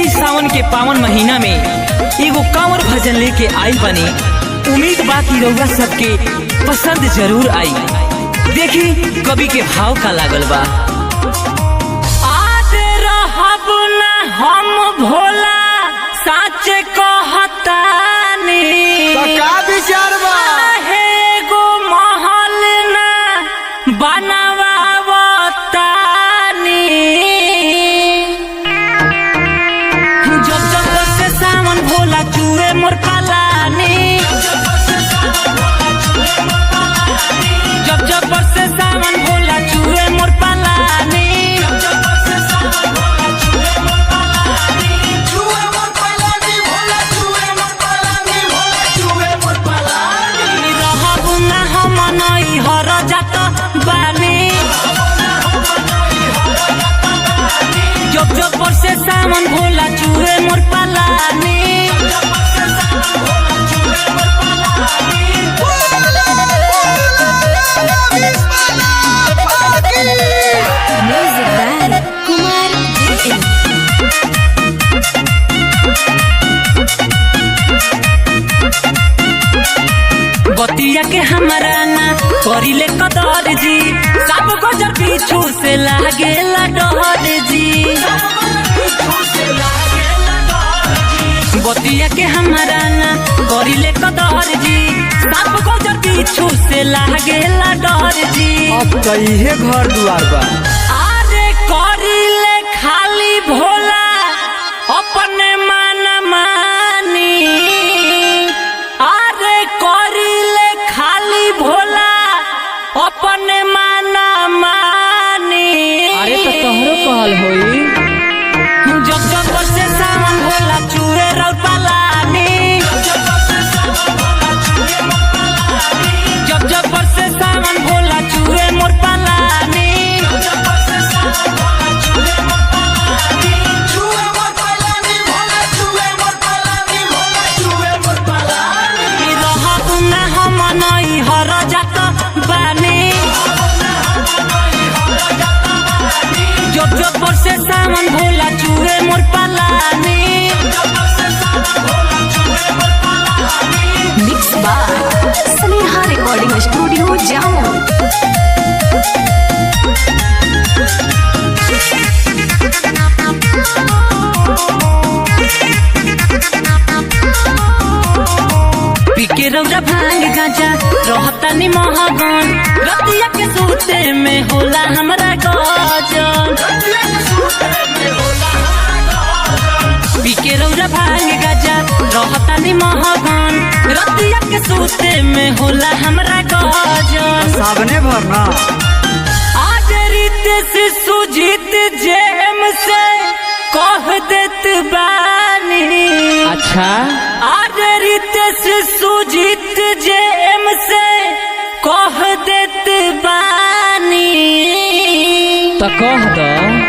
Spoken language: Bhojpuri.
यही सावन के पावन महीना में एगो कांवर भजन लेके आई बनी। उम्मीद बा कि रउआ सबके पसंद जरूर आई। देखी कवि के भाव का लागल बा। आज रहब ना हम भोला सच कहतानी, तो का विचार बा? गो महल ना बनवावतानी। जब जब से सावन भोला चूहे मोर पलानी, जब जब से सावन भोला चूहे मोर पलानी। रहब ना हम नई हर जात बानी, जब जब से सावन भोला चूहे मोर पलानी। Music by Kumar JM. बतिया के हमारा ना करिले कदर जी, सब गजर पीछू से लागेला डर जी। बतिया के हमारा ना करिले कदर जी, सब गजर पीछू से लागेला डर जी। अब तो इहे घर दुआर बा। अरे करिले खाली भोला अपने मन मानी, अरे करिले खाली भोला अपने मन मानी। अरे तो तोहरो कहल होई। जब जब से सावन भोला चूहे रउर पलानी, जब जब से सावन भोला चूहे मोर पलानी। रहब ना हम नई हर जात बानी, जब जब से सावन भोला चूहे मोर पलानी। Mixed by Sneha Recording Studio, Jammu. पीके रौरा भांग गाजा रहतानी महगन, रतिया के सूते में होला हमरा गजन। पीके रौरा भांग गाजा रहतानी महगन, रतिया के सूते में होला हमरा गजन। सावने भर ना। आज रीत से सुजीत जेम से कह देत बानी। अच्छा आज रीत से सुजीत जेम से कह देत बानी। तो कह दो।